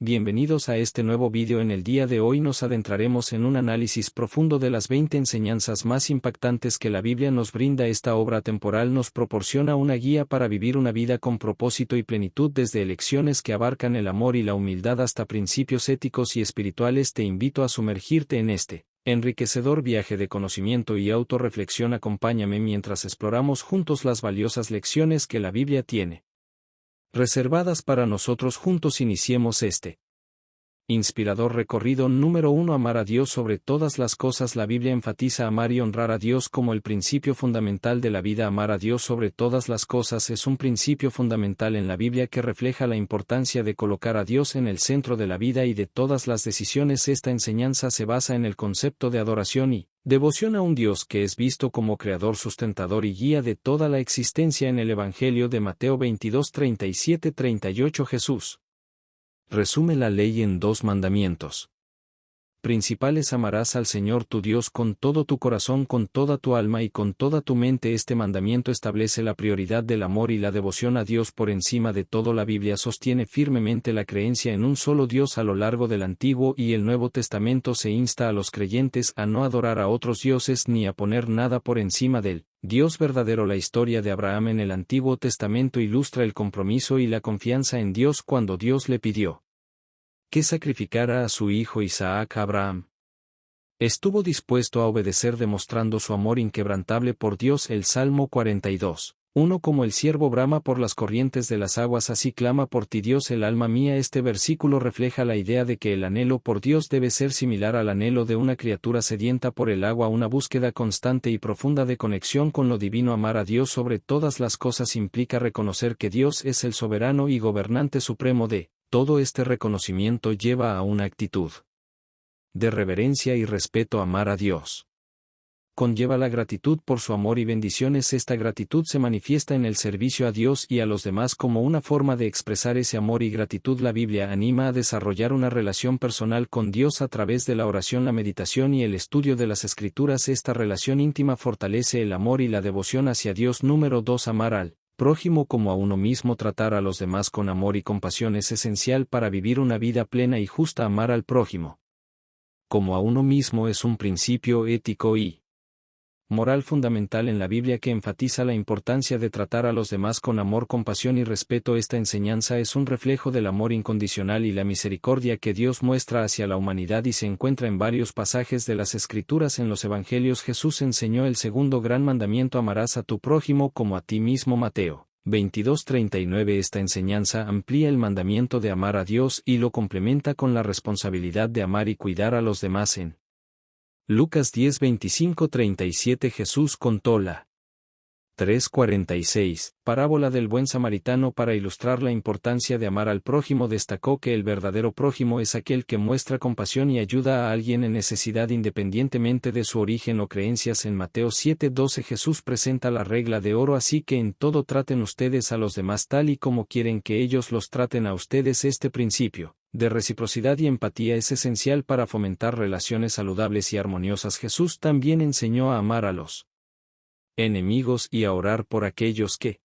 Bienvenidos a este nuevo vídeo. En el día de hoy nos adentraremos en un análisis profundo de las 20 enseñanzas más impactantes que la Biblia nos brinda. Esta obra temporal nos proporciona una guía para vivir una vida con propósito y plenitud, desde lecciones que abarcan el amor y la humildad hasta principios éticos y espirituales. Te invito a sumergirte en este enriquecedor viaje de conocimiento y autorreflexión. Acompáñame mientras exploramos juntos las valiosas lecciones que la Biblia tiene reservadas para nosotros. Juntos iniciemos este inspirador recorrido. Número 1. Amar a Dios sobre todas las cosas. La Biblia enfatiza amar y honrar a Dios como el principio fundamental de la vida. Amar a Dios sobre todas las cosas es un principio fundamental en la Biblia que refleja la importancia de colocar a Dios en el centro de la vida y de todas las decisiones. Esta enseñanza se basa en el concepto de adoración y devoción a un Dios que es visto como creador, sustentador y guía de toda la existencia. En el Evangelio de Mateo 22:37-38, Jesús resume la ley en 2 mandamientos principales: amarás al Señor tu Dios con todo tu corazón, con toda tu alma y con toda tu mente. Este mandamiento establece la prioridad del amor y la devoción a Dios por encima de todo. La Biblia sostiene firmemente la creencia en un solo Dios. A lo largo del Antiguo y el Nuevo Testamento se insta a los creyentes a no adorar a otros dioses ni a poner nada por encima del Dios verdadero. La historia de Abraham en el Antiguo Testamento ilustra el compromiso y la confianza en Dios. Cuando Dios le pidió que sacrificara a su hijo Isaac, Abraham estuvo dispuesto a obedecer, demostrando su amor inquebrantable por Dios. El Salmo 42:1: como el ciervo brama por las corrientes de las aguas, así clama por ti, Dios, el alma mía. Este versículo refleja la idea de que el anhelo por Dios debe ser similar al anhelo de una criatura sedienta por el agua, una búsqueda constante y profunda de conexión con lo divino. Amar a Dios sobre todas las cosas implica reconocer que Dios es el soberano y gobernante supremo de todo. Este reconocimiento lleva a una actitud de reverencia y respeto. Amar a Dios conlleva la gratitud por su amor y bendiciones. Esta gratitud se manifiesta en el servicio a Dios y a los demás como una forma de expresar ese amor y gratitud. La Biblia anima a desarrollar una relación personal con Dios a través de la oración, la meditación y el estudio de las Escrituras. Esta relación íntima fortalece el amor y la devoción hacia Dios. Número 2. Amar al prójimo como a uno mismo. Tratar a los demás con amor y compasión es esencial para vivir una vida plena y justa. Amar al prójimo como a uno mismo es un principio ético y moral fundamental en la Biblia que enfatiza la importancia de tratar a los demás con amor, compasión y respeto. Esta enseñanza es un reflejo del amor incondicional y la misericordia que Dios muestra hacia la humanidad y se encuentra en varios pasajes de las Escrituras. En los Evangelios Jesús enseñó el segundo gran mandamiento: amarás a tu prójimo como a ti mismo. Mateo 22:39. Esta enseñanza amplía el mandamiento de amar a Dios y lo complementa con la responsabilidad de amar y cuidar a los demás. En Lucas 10:25-37 Jesús contó la 3:46 parábola del buen samaritano. Para ilustrar la importancia de amar al prójimo, destacó que el verdadero prójimo es aquel que muestra compasión y ayuda a alguien en necesidad independientemente de su origen o creencias. En Mateo 7:12 Jesús presenta la regla de oro: así que en todo traten ustedes a los demás tal y como quieren que ellos los traten a ustedes. Este principio de reciprocidad y empatía es esencial para fomentar relaciones saludables y armoniosas. Jesús también enseñó a amar a los enemigos y a orar por aquellos que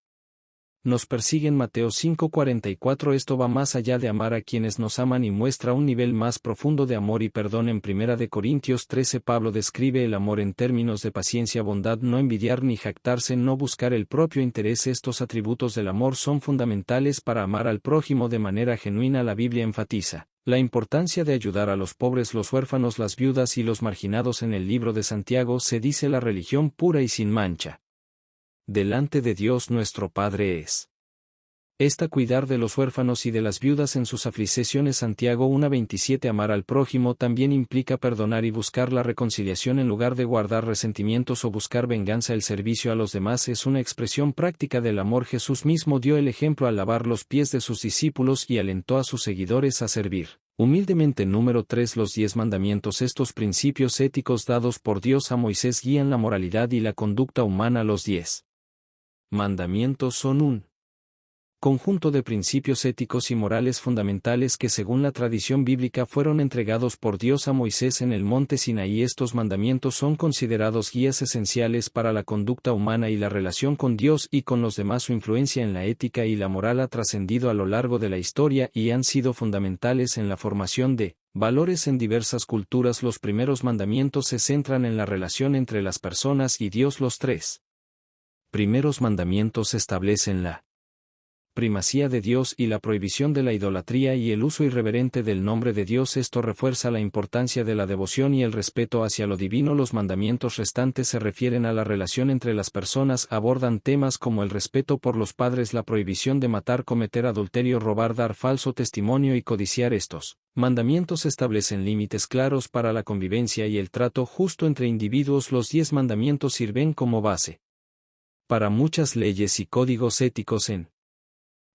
nos persiguen. Mateo 5:44. Esto va más allá de amar a quienes nos aman y muestra un nivel más profundo de amor y perdón. En 1 de Corintios 13 Pablo describe el amor en términos de paciencia, bondad, no envidiar ni jactarse, no buscar el propio interés. Estos atributos del amor son fundamentales para amar al prójimo de manera genuina. La Biblia enfatiza la importancia de ayudar a los pobres, los huérfanos, las viudas y los marginados. En el libro de Santiago se dice: la religión pura y sin mancha delante de Dios nuestro Padre es cuidar de los huérfanos y de las viudas en sus aflicciones. Santiago 1:27. Amar al prójimo también implica perdonar y buscar la reconciliación en lugar de guardar resentimientos o buscar venganza. El servicio a los demás es una expresión práctica del amor. Jesús mismo dio el ejemplo al lavar los pies de sus discípulos y alentó a sus seguidores a servir humildemente. Número 3. Los 10 mandamientos. Estos principios éticos dados por Dios a Moisés guían la moralidad y la conducta humana. Los 10 mandamientos son un conjunto de principios éticos y morales fundamentales que según la tradición bíblica fueron entregados por Dios a Moisés en el monte Sinaí. Estos mandamientos son considerados guías esenciales para la conducta humana y la relación con Dios y con los demás. Su influencia en la ética y la moral ha trascendido a lo largo de la historia y han sido fundamentales en la formación de valores en diversas culturas. Los primeros mandamientos se centran en la relación entre las personas y Dios. Los tres primeros mandamientos establecen la primacía de Dios y la prohibición de la idolatría y el uso irreverente del nombre de Dios. Esto refuerza la importancia de la devoción y el respeto hacia lo divino. Los mandamientos restantes se refieren a la relación entre las personas, abordan temas como el respeto por los padres, la prohibición de matar, cometer adulterio, robar, dar falso testimonio y codiciar. Estos mandamientos establecen límites claros para la convivencia y el trato justo entre individuos. Los 10 mandamientos sirven como base para muchas leyes y códigos éticos en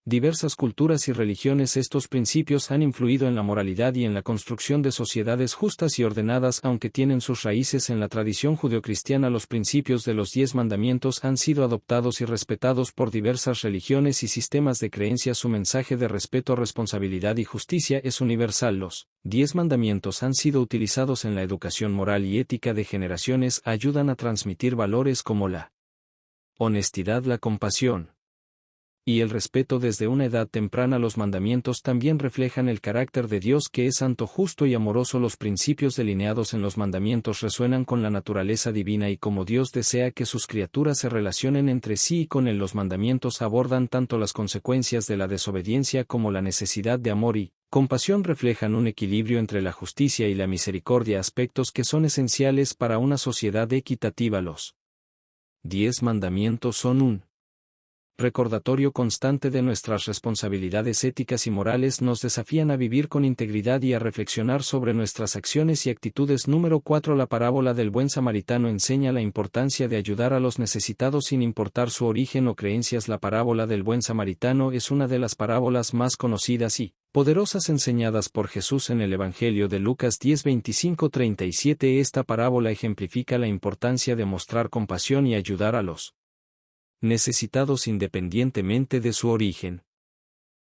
diversas culturas y religiones. Estos principios han influido en la moralidad y en la construcción de sociedades justas y ordenadas. Aunque tienen sus raíces en la tradición judeocristiana, los principios de los 10 mandamientos han sido adoptados y respetados por diversas religiones y sistemas de creencias. Su mensaje de respeto, responsabilidad y justicia es universal. Los 10 mandamientos han sido utilizados en la educación moral y ética de generaciones. Ayudan a transmitir valores como la honestidad, la compasión y el respeto desde una edad temprana. Los mandamientos también reflejan el carácter de Dios, que es santo, justo y amoroso. Los principios delineados en los mandamientos resuenan con la naturaleza divina y cómo Dios desea que sus criaturas se relacionen entre sí y con Él. Los mandamientos abordan tanto las consecuencias de la desobediencia como la necesidad de amor y compasión. Reflejan un equilibrio entre la justicia y la misericordia, aspectos que son esenciales para una sociedad equitativa. Los 10 mandamientos son un recordatorio constante de nuestras responsabilidades éticas y morales. Nos desafían a vivir con integridad y a reflexionar sobre nuestras acciones y actitudes. Número 4. La parábola del buen samaritano enseña la importancia de ayudar a los necesitados sin importar su origen o creencias. La parábola del buen samaritano es una de las parábolas más conocidas y poderosas enseñadas por Jesús en el Evangelio de Lucas 10:25-37. Esta parábola ejemplifica la importancia de mostrar compasión y ayudar a los necesitados independientemente de su origen,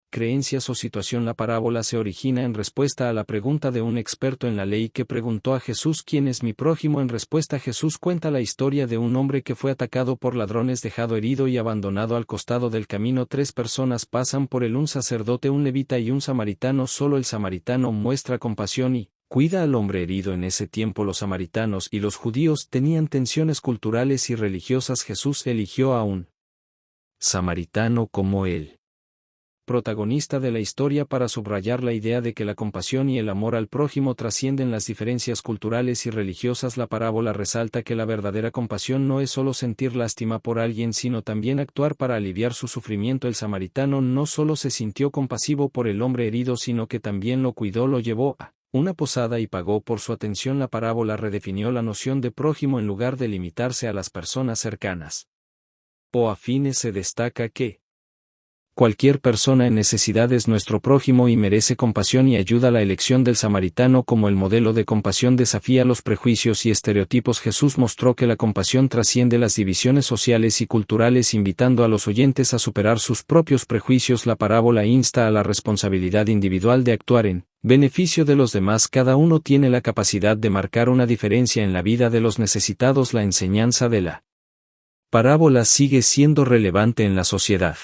creencias o situación. La parábola se origina en respuesta a la pregunta de un experto en la ley que preguntó a Jesús: ¿quién es mi prójimo? En respuesta, Jesús cuenta la historia de un hombre que fue atacado por ladrones, dejado herido y abandonado al costado del camino. 3 personas pasan por él: un sacerdote, un levita y un samaritano. Solo el samaritano muestra compasión y cuida al hombre herido. En ese tiempo los samaritanos y los judíos tenían tensiones culturales y religiosas. Jesús eligió a un samaritano como el protagonista de la historia para subrayar la idea de que la compasión y el amor al prójimo trascienden las diferencias culturales y religiosas. La parábola resalta que la verdadera compasión no es solo sentir lástima por alguien, sino también actuar para aliviar su sufrimiento. El samaritano no solo se sintió compasivo por el hombre herido, sino que también lo cuidó, lo llevó a una posada y pagó por su atención. La parábola redefinió la noción de prójimo en lugar de limitarse a las personas cercanas o afines. Se destaca que cualquier persona en necesidad es nuestro prójimo y merece compasión y ayuda. La elección del samaritano como el modelo de compasión desafía los prejuicios y estereotipos. Jesús mostró que la compasión trasciende las divisiones sociales y culturales, invitando a los oyentes a superar sus propios prejuicios. La parábola insta a la responsabilidad individual de actuar en beneficio de los demás. Cada uno tiene la capacidad de marcar una diferencia en la vida de los necesitados. La enseñanza de la parábola sigue siendo relevante en la sociedad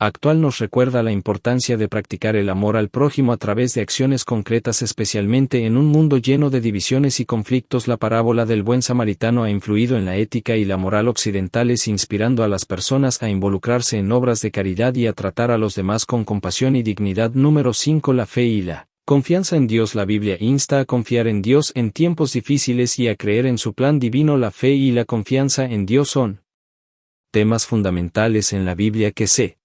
actual. Nos recuerda la importancia de practicar el amor al prójimo a través de acciones concretas, especialmente en un mundo lleno de divisiones y conflictos. La parábola del buen samaritano ha influido en la ética y la moral occidentales, inspirando a las personas a involucrarse en obras de caridad y a tratar a los demás con compasión y dignidad. Número 5. La fe y la confianza en Dios. La Biblia insta a confiar en Dios en tiempos difíciles y a creer en su plan divino. La fe y la confianza en Dios son temas fundamentales en la Biblia que se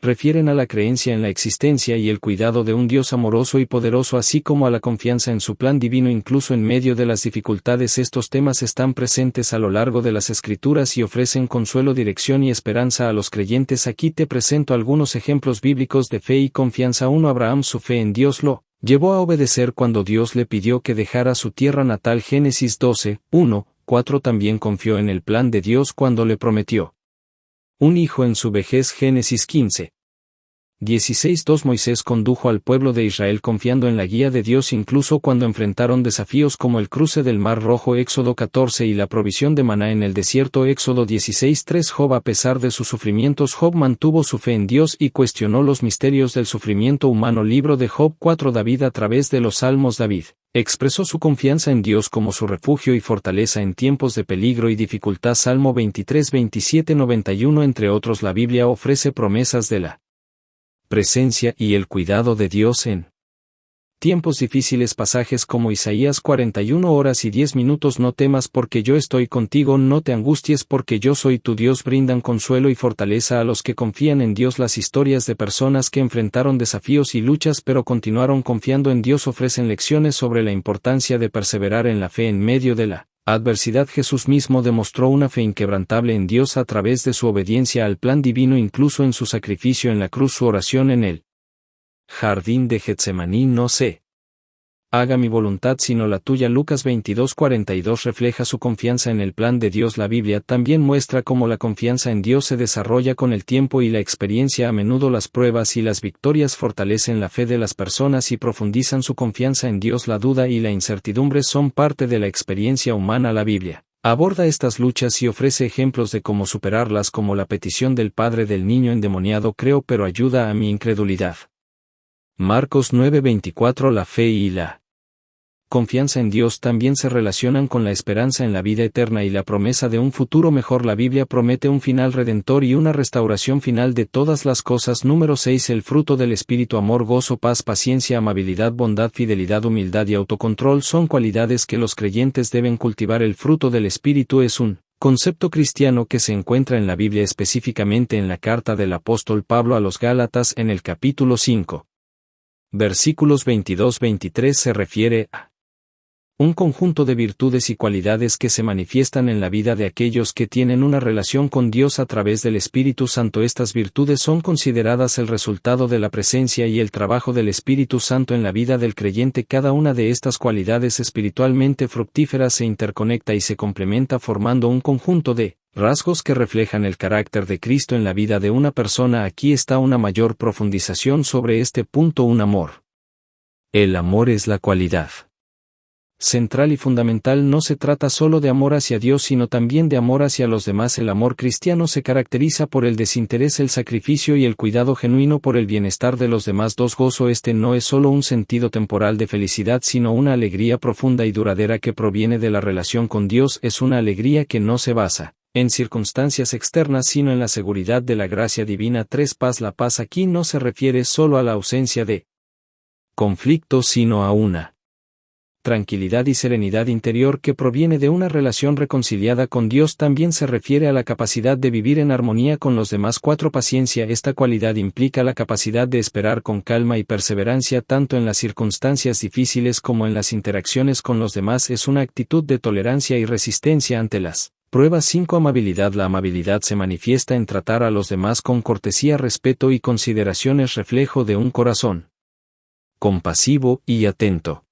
refieren a la creencia en la existencia y el cuidado de un Dios amoroso y poderoso, así como a la confianza en su plan divino. Incluso en medio de las dificultades, estos temas están presentes a lo largo de las Escrituras y ofrecen consuelo, dirección y esperanza a los creyentes. Aquí te presento algunos ejemplos bíblicos de fe y confianza. 1. Abraham. Su fe en Dios lo llevó a obedecer cuando Dios le pidió que dejara su tierra natal. Génesis 12:1-4. También confió en el plan de Dios cuando le prometió Un hijo en su vejez. Génesis 15. 16:2 Moisés condujo al pueblo de Israel confiando en la guía de Dios incluso cuando enfrentaron desafíos como el cruce del Mar Rojo. Éxodo 14 y la provisión de maná en el desierto. Éxodo 16:3 Job. A pesar de sus sufrimientos, Job mantuvo su fe en Dios y cuestionó los misterios del sufrimiento humano. Libro de Job 4. David. A través de los Salmos, David expresó su confianza en Dios como su refugio y fortaleza en tiempos de peligro y dificultad. Salmo 23, 27, 91. Entre otros, la Biblia ofrece promesas de la presencia y el cuidado de Dios en tiempos difíciles. Pasajes como Isaías 41 horas y 10 minutos. No temas porque yo estoy contigo, no te angusties porque yo soy tu Dios. Brindan consuelo y fortaleza a los que confían en Dios. Las historias de personas que enfrentaron desafíos y luchas pero continuaron confiando en Dios ofrecen lecciones sobre la importancia de perseverar en la fe en medio de la adversidad. Jesús mismo demostró una fe inquebrantable en Dios a través de su obediencia al plan divino, incluso en su sacrificio en la cruz. Su oración en el jardín de Getsemaní: no se haga mi voluntad sino la tuya. Lucas 22:42 refleja su confianza en el plan de Dios. La Biblia también muestra cómo la confianza en Dios se desarrolla con el tiempo y la experiencia. A menudo las pruebas y las victorias fortalecen la fe de las personas y profundizan su confianza en Dios. La duda y la incertidumbre son parte de la experiencia humana. La Biblia aborda estas luchas y ofrece ejemplos de cómo superarlas, como la petición del padre del niño endemoniado: creo pero ayuda a mi incredulidad. Marcos 9:24. La fe y la confianza en Dios también se relacionan con la esperanza en la vida eterna y la promesa de un futuro mejor. La Biblia promete un final redentor y una restauración final de todas las cosas. Número 6. El fruto del Espíritu: amor, gozo, paz, paciencia, amabilidad, bondad, fidelidad, humildad y autocontrol son cualidades que los creyentes deben cultivar. El fruto del Espíritu es un concepto cristiano que se encuentra en la Biblia, específicamente en la carta del apóstol Pablo a los Gálatas en el capítulo 5. Versículos 22-23 se refiere a un conjunto de virtudes y cualidades que se manifiestan en la vida de aquellos que tienen una relación con Dios a través del Espíritu Santo. Estas virtudes son consideradas el resultado de la presencia y el trabajo del Espíritu Santo en la vida del creyente. Cada una de estas cualidades espiritualmente fructíferas se interconecta y se complementa, formando un conjunto de rasgos que reflejan el carácter de Cristo en la vida de una persona. Aquí está una mayor profundización sobre este punto. Un amor. El amor es la cualidad central y fundamental. No se trata solo de amor hacia Dios, sino también de amor hacia los demás. El amor cristiano se caracteriza por el desinterés, el sacrificio y el cuidado genuino por el bienestar de los demás. 2. Gozo. Este no es solo un sentido temporal de felicidad, sino una alegría profunda y duradera que proviene de la relación con Dios. Es una alegría que no se basa en circunstancias externas, sino en la seguridad de la gracia divina. 3. Paz. La paz aquí no se refiere solo a la ausencia de conflicto, sino a una tranquilidad y serenidad interior que proviene de una relación reconciliada con Dios. También se refiere a la capacidad de vivir en armonía con los demás. 4. Paciencia. Esta cualidad implica la capacidad de esperar con calma y perseverancia tanto en las circunstancias difíciles como en las interacciones con los demás. Es una actitud de tolerancia y resistencia ante las pruebas. 5. Amabilidad. La amabilidad se manifiesta en tratar a los demás con cortesía, respeto y consideración. Es reflejo de un corazón compasivo y atento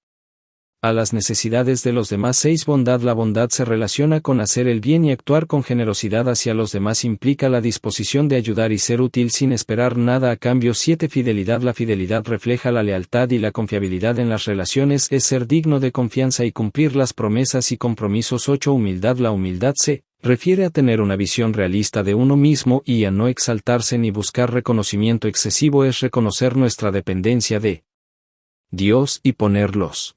a las necesidades de los demás. 6. Bondad. La bondad se relaciona con hacer el bien y actuar con generosidad hacia los demás. Implica la disposición de ayudar y ser útil sin esperar nada a cambio. 7. Fidelidad. La fidelidad refleja la lealtad y la confiabilidad en las relaciones. Es ser digno de confianza y cumplir las promesas y compromisos. 8. Humildad. La humildad se refiere a tener una visión realista de uno mismo y a no exaltarse ni buscar reconocimiento excesivo. Es reconocer nuestra dependencia de Dios y poner los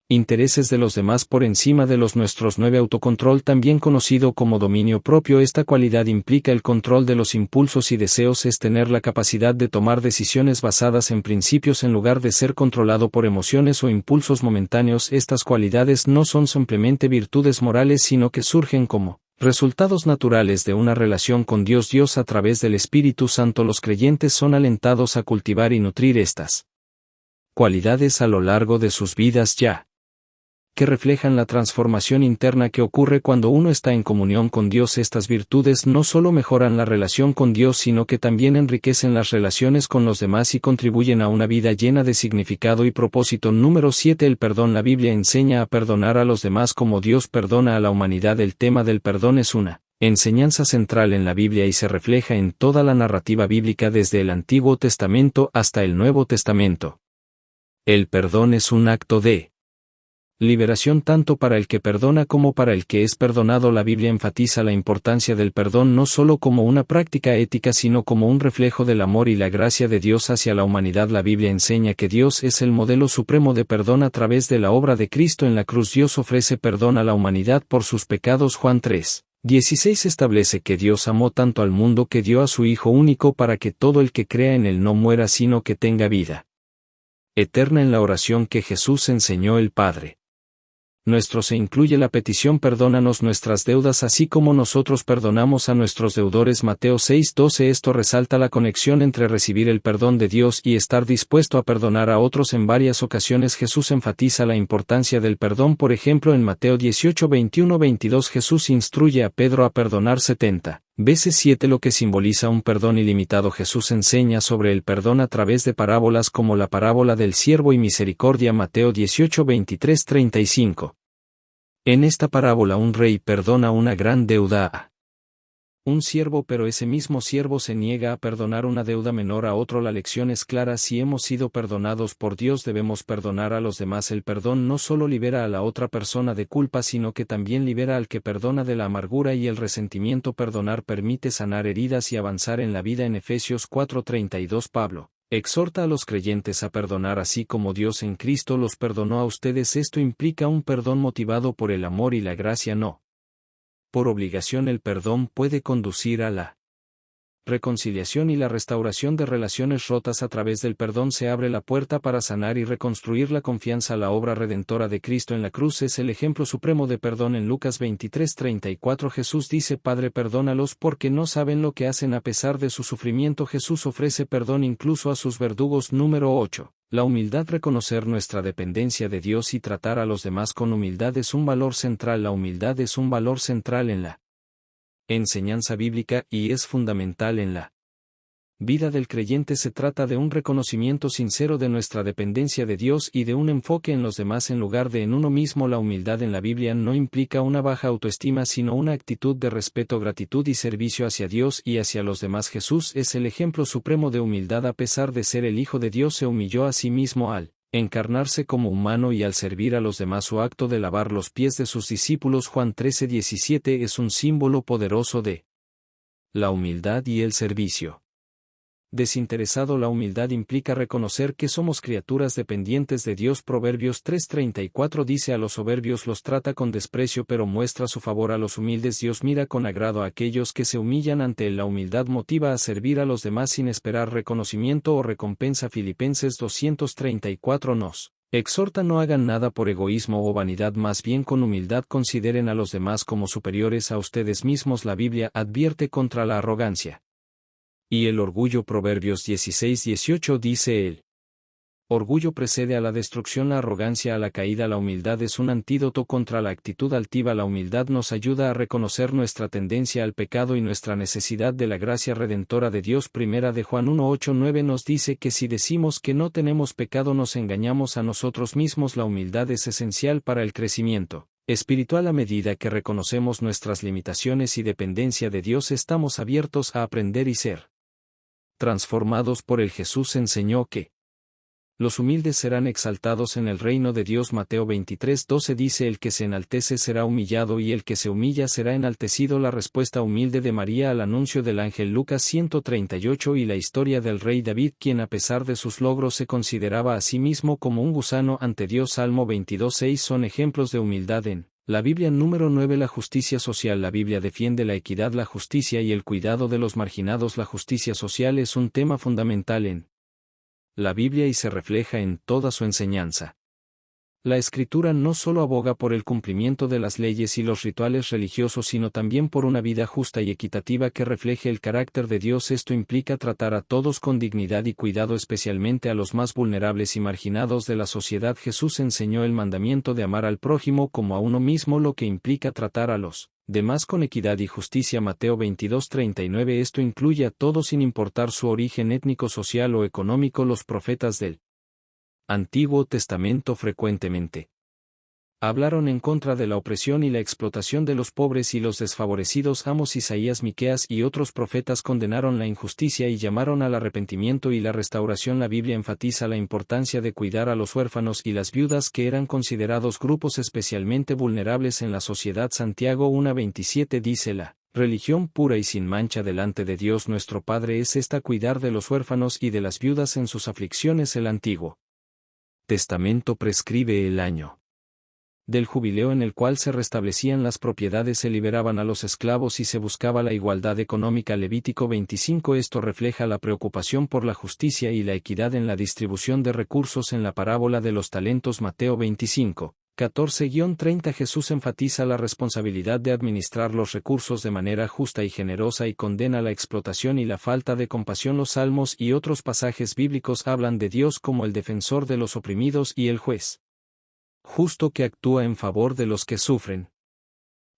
intereses de los demás por encima de los nuestros. 9. Autocontrol, también conocido como dominio propio. Esta cualidad implica el control de los impulsos y deseos. Es tener la capacidad de tomar decisiones basadas en principios en lugar de ser controlado por emociones o impulsos momentáneos. Estas cualidades no son simplemente virtudes morales, sino que surgen como resultados naturales de una relación con Dios. A través del Espíritu Santo, los creyentes son alentados a cultivar y nutrir estas cualidades a lo largo de sus vidas, ya que reflejan la transformación interna que ocurre cuando uno está en comunión con Dios. Estas virtudes no solo mejoran la relación con Dios, sino que también enriquecen las relaciones con los demás y contribuyen a una vida llena de significado y propósito. Número 7. El perdón. La Biblia enseña a perdonar a los demás como Dios perdona a la humanidad. El tema del perdón es una Enseñanza central en la Biblia y se refleja en toda la narrativa bíblica desde el Antiguo Testamento hasta el Nuevo Testamento. El perdón es un acto de liberación tanto para el que perdona como para el que es perdonado. La Biblia enfatiza la importancia del perdón no solo como una práctica ética sino como un reflejo del amor y la gracia de Dios hacia la humanidad. La Biblia enseña que Dios es el modelo supremo de perdón a través de la obra de Cristo en la cruz. Dios ofrece perdón a la humanidad por sus pecados. Juan 3:16 establece que Dios amó tanto al mundo que dio a su Hijo único para que todo el que crea en él no muera sino que tenga vida eterna. En la oración que Jesús enseñó el Padre nuestro se incluye la petición: perdónanos nuestras deudas así como nosotros perdonamos a nuestros deudores. Mateo 6:12. Esto resalta la conexión entre recibir el perdón de Dios y estar dispuesto a perdonar a otros. En varias ocasiones Jesús enfatiza la importancia del perdón. Por ejemplo, en Mateo 18:21-22 Jesús instruye a Pedro a perdonar 70 veces 7, lo que simboliza un perdón ilimitado. Jesús enseña sobre el perdón a través de parábolas como la parábola del siervo y misericordia. Mateo 18:23-35. En esta parábola un rey perdona una gran deuda a un siervo, pero ese mismo siervo se niega a perdonar una deuda menor a otro. La lección es clara: si hemos sido perdonados por Dios debemos perdonar a los demás. El perdón no solo libera a la otra persona de culpa sino que también libera al que perdona de la amargura y el resentimiento. Perdonar permite sanar heridas y avanzar en la vida. En Efesios 4:32 Pablo exhorta a los creyentes a perdonar así como Dios en Cristo los perdonó a ustedes. Esto implica un perdón motivado por el amor y la gracia, no por obligación. El perdón puede conducir a la reconciliación y la restauración de relaciones rotas. A través del perdón se abre la puerta para sanar y reconstruir la confianza. La obra redentora de Cristo en la cruz es el ejemplo supremo de perdón. En Lucas 23:34 Jesús dice: Padre, perdónalos porque no saben lo que hacen. A pesar de su sufrimiento Jesús ofrece perdón incluso a sus verdugos. Número 8. La humildad. Reconocer nuestra dependencia de Dios y tratar a los demás con humildad es un valor central. La humildad es un valor central en la enseñanza bíblica y es fundamental en la vida del creyente. Se trata de un reconocimiento sincero de nuestra dependencia de Dios y de un enfoque en los demás en lugar de en uno mismo. La humildad en la Biblia no implica una baja autoestima sino una actitud de respeto, gratitud y servicio hacia Dios y hacia los demás. Jesús es el ejemplo supremo de humildad. A pesar de ser el Hijo de Dios se humilló a sí mismo al encarnarse como humano y al servir a los demás. Su acto de lavar los pies de sus discípulos, Juan 13:17, es un símbolo poderoso de la humildad y el servicio desinteresado. La humildad implica reconocer que somos criaturas dependientes de Dios. Proverbios 3:34 dice: a los soberbios los trata con desprecio pero muestra su favor a los humildes. Dios mira con agrado a aquellos que se humillan ante él. La humildad motiva a servir a los demás sin esperar reconocimiento o recompensa. Filipenses 2:34 nos exhorta: no hagan nada por egoísmo o vanidad, más bien con humildad consideren a los demás como superiores a ustedes mismos. La Biblia advierte contra la arrogancia y el orgullo. Proverbios 16:18 dice: el orgullo precede a la destrucción, la arrogancia a la caída. La humildad es un antídoto contra la actitud altiva. La humildad nos ayuda a reconocer nuestra tendencia al pecado y nuestra necesidad de la gracia redentora de Dios. Primera de Juan 1:8-9 nos dice que si decimos que no tenemos pecado nos engañamos a nosotros mismos. La humildad es esencial para el crecimiento espiritual. A medida que reconocemos nuestras limitaciones y dependencia de Dios estamos abiertos a aprender y ser transformados por él. Jesús enseñó que los humildes serán exaltados en el reino de Dios. Mateo 23:12 dice: el que se enaltece será humillado y el que se humilla será enaltecido. La respuesta humilde de María al anuncio del ángel. Lucas 138. Y la historia del rey David, quien a pesar de sus logros se consideraba a sí mismo como un gusano ante Dios. Salmo 22:6 son ejemplos de humildad en la Biblia. Número 9. La justicia social. La Biblia defiende la equidad, la justicia y el cuidado de los marginados. La justicia social es un tema fundamental en la Biblia y se refleja en toda su enseñanza. La Escritura no solo aboga por el cumplimiento de las leyes y los rituales religiosos sino también por una vida justa y equitativa que refleje el carácter de Dios. Esto implica tratar a todos con dignidad y cuidado, especialmente a los más vulnerables y marginados de la sociedad. Jesús enseñó el mandamiento de amar al prójimo como a uno mismo, lo que implica tratar a los demás con equidad y justicia. Mateo 22:39. Esto incluye a todos sin importar su origen étnico, social o económico. Los profetas del Antiguo Testamento frecuentemente Hablaron en contra de la opresión y la explotación de los pobres y los desfavorecidos. Amos, Isaías, Miqueas y otros profetas condenaron la injusticia y llamaron al arrepentimiento y la restauración. La Biblia enfatiza la importancia de cuidar a los huérfanos y las viudas, que eran considerados grupos especialmente vulnerables en la sociedad. Santiago 1:27 dice: la religión pura y sin mancha delante de Dios nuestro Padre es esta: cuidar de los huérfanos y de las viudas en sus aflicciones. El Antiguo Testamento prescribe el año del jubileo, en el cual se restablecían las propiedades, se liberaban a los esclavos y se buscaba la igualdad económica. Levítico 25. Esto refleja la preocupación por la justicia y la equidad en la distribución de recursos. En la parábola de los talentos, Mateo 25, 14-30, Jesús enfatiza la responsabilidad de administrar los recursos de manera justa y generosa y condena la explotación y la falta de compasión. Los salmos y otros pasajes bíblicos hablan de Dios como el defensor de los oprimidos y el juez justo que actúa en favor de los que sufren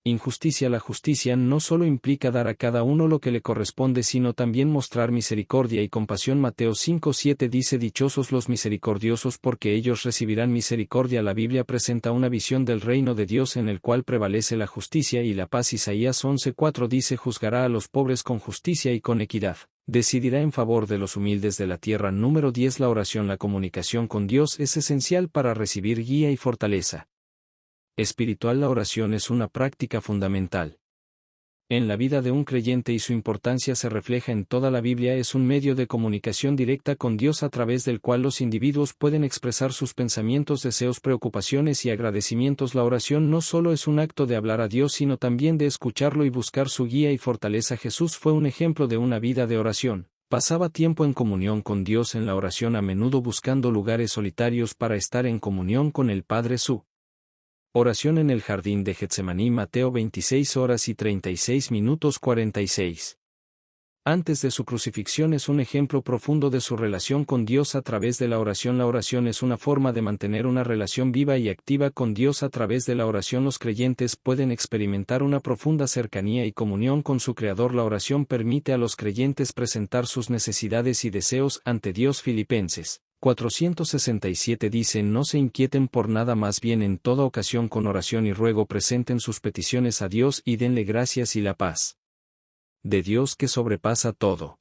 injusticia. La justicia no solo implica dar a cada uno lo que le corresponde, sino también mostrar misericordia y compasión. Mateo 5:7 dice: dichosos los misericordiosos, porque ellos recibirán misericordia. La Biblia presenta una visión del reino de Dios en el cual prevalece la justicia y la paz. Isaías 11:4 dice: juzgará a los pobres con justicia y con equidad, decidirá en favor de los humildes de la tierra. Número 10. La oración. La comunicación con Dios es esencial para recibir guía y fortaleza espiritual. La oración es una práctica fundamental en la vida de un creyente y su importancia se refleja en toda la Biblia. Es un medio de comunicación directa con Dios a través del cual los individuos pueden expresar sus pensamientos, deseos, preocupaciones y agradecimientos. La oración no solo es un acto de hablar a Dios, sino también de escucharlo y buscar su guía y fortaleza. Jesús fue un ejemplo de una vida de oración. Pasaba tiempo en comunión con Dios en la oración, a menudo buscando lugares solitarios para estar en comunión con el Padre. Su oración en el jardín de Getsemaní, Mateo 26:36 antes de su crucifixión, es un ejemplo profundo de su relación con Dios a través de la oración. La oración es una forma de mantener una relación viva y activa con Dios. A través de la oración los creyentes pueden experimentar una profunda cercanía y comunión con su Creador. La oración permite a los creyentes presentar sus necesidades y deseos ante Dios. Filipenses 4:67 dice: no se inquieten por nada, más bien en toda ocasión con oración y ruego presenten sus peticiones a Dios y denle gracias, y la paz de Dios, que sobrepasa todo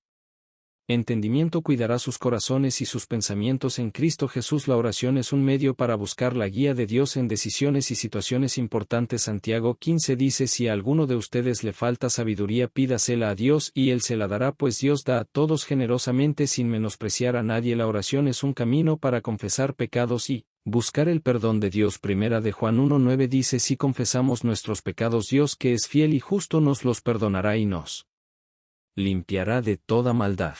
entendimiento, cuidará sus corazones y sus pensamientos en Cristo Jesús. La oración es un medio para buscar la guía de Dios en decisiones y situaciones importantes. Santiago 15 dice: si a alguno de ustedes le falta sabiduría, pídasela a Dios y Él se la dará, pues Dios da a todos generosamente sin menospreciar a nadie. La oración es un camino para confesar pecados y buscar el perdón de Dios. Primera de Juan 1:9 dice: si confesamos nuestros pecados, Dios, que es fiel y justo, nos los perdonará y nos limpiará de toda maldad.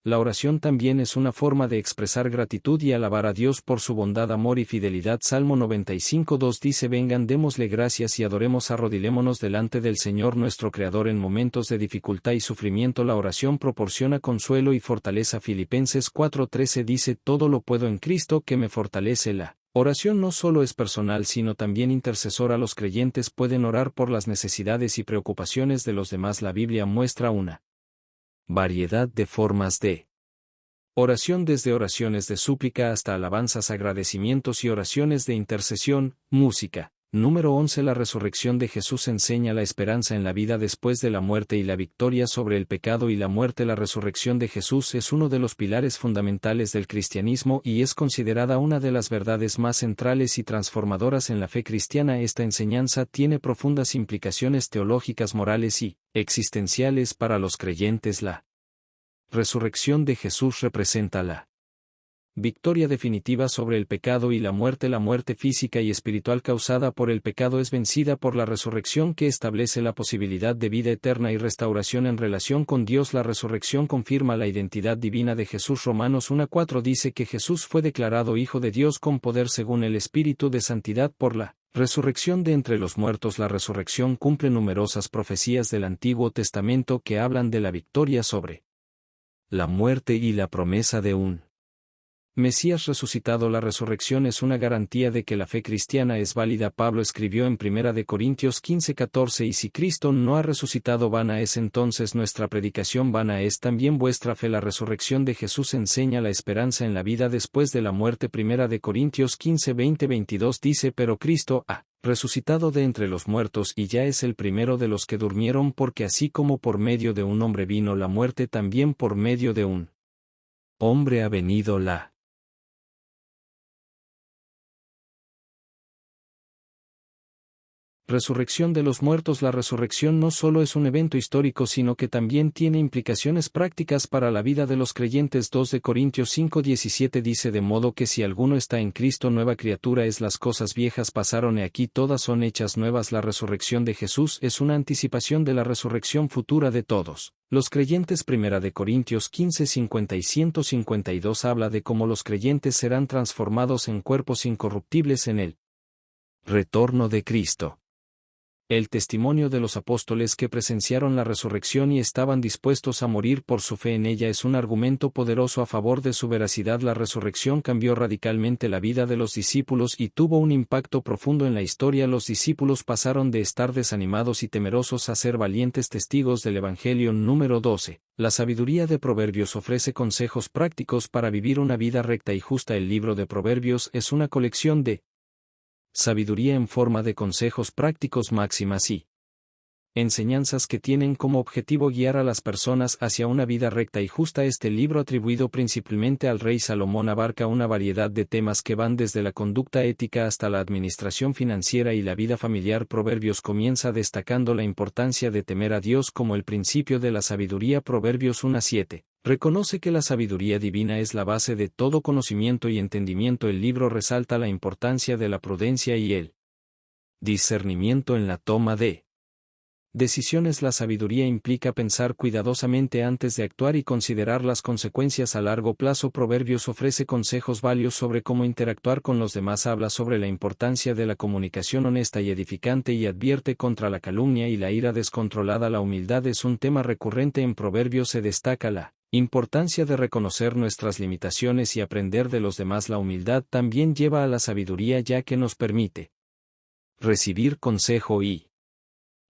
La oración también es una forma de expresar gratitud y alabar a Dios por su bondad, amor y fidelidad. Salmo 95:2 dice: vengan, démosle gracias y adoremos, arrodilémonos delante del Señor nuestro Creador en momentos de dificultad y sufrimiento. La oración proporciona consuelo y fortaleza. Filipenses 4:13 dice: todo lo puedo en Cristo que me fortalece. La oración no solo es personal, sino también intercesora. Los creyentes pueden orar por las necesidades y preocupaciones de los demás. La Biblia muestra una variedad de formas de oración, desde oraciones de súplica hasta alabanzas, agradecimientos y oraciones de intercesión. Música. Número 11. La resurrección de Jesús enseña la esperanza en la vida después de la muerte y la victoria sobre el pecado y la muerte. La resurrección de Jesús es uno de los pilares fundamentales del cristianismo y es considerada una de las verdades más centrales y transformadoras en la fe cristiana. Esta enseñanza tiene profundas implicaciones teológicas, morales y existenciales para los creyentes. La resurrección de Jesús representa la victoria definitiva sobre el pecado y la muerte. La muerte física y espiritual causada por el pecado es vencida por la resurrección, que establece la posibilidad de vida eterna y restauración en relación con Dios. La resurrección confirma la identidad divina de Jesús. Romanos 1:4 dice que Jesús fue declarado Hijo de Dios con poder según el Espíritu de Santidad por la resurrección de entre los muertos. La resurrección cumple numerosas profecías del Antiguo Testamento que hablan de la victoria sobre la muerte y la promesa de un Mesías resucitado. La resurrección es una garantía de que la fe cristiana es válida. Pablo escribió en 1 Corintios 15:14: y si Cristo no ha resucitado, vana es entonces nuestra predicación, vana es también vuestra fe. La resurrección de Jesús enseña la esperanza en la vida después de la muerte. 1 Corintios 15:20-22 dice: pero Cristo ha resucitado de entre los muertos y ya es el primero de los que durmieron, porque así como por medio de un hombre vino la muerte, también por medio de un hombre ha venido la resurrección de los muertos. La resurrección no solo es un evento histórico, sino que también tiene implicaciones prácticas para la vida de los creyentes. 2 de Corintios 5:17 dice: de modo que si alguno está en Cristo, nueva criatura es, las cosas viejas pasaron, he aquí todas son hechas nuevas. La resurrección de Jesús es una anticipación de la resurrección futura de todos los creyentes. 1 de Corintios 15:50 y 152 habla de cómo los creyentes serán transformados en cuerpos incorruptibles en el retorno de Cristo. El testimonio de los apóstoles que presenciaron la resurrección y estaban dispuestos a morir por su fe en ella es un argumento poderoso a favor de su veracidad. La resurrección cambió radicalmente la vida de los discípulos y tuvo un impacto profundo en la historia. Los discípulos pasaron de estar desanimados y temerosos a ser valientes testigos del Evangelio. Número 12. La sabiduría de Proverbios ofrece consejos prácticos para vivir una vida recta y justa. El libro de Proverbios es una colección de sabiduría en forma de consejos prácticos, máximas y enseñanzas que tienen como objetivo guiar a las personas hacia una vida recta y justa. Este libro, atribuido principalmente al rey Salomón, abarca una variedad de temas que van desde la conducta ética hasta la administración financiera y la vida familiar. Proverbios comienza destacando la importancia de temer a Dios como el principio de la sabiduría. Proverbios 1:7 reconoce que la sabiduría divina es la base de todo conocimiento y entendimiento. El libro resalta la importancia de la prudencia y el discernimiento en la toma de decisiones. La sabiduría implica pensar cuidadosamente antes de actuar y considerar las consecuencias a largo plazo. Proverbios ofrece consejos valiosos sobre cómo interactuar con los demás. Habla sobre la importancia de la comunicación honesta y edificante y advierte contra la calumnia y la ira descontrolada. La humildad es un tema recurrente en Proverbios. Se destaca la importancia de reconocer nuestras limitaciones y aprender de los demás. La humildad también lleva a la sabiduría, ya que nos permite recibir consejo y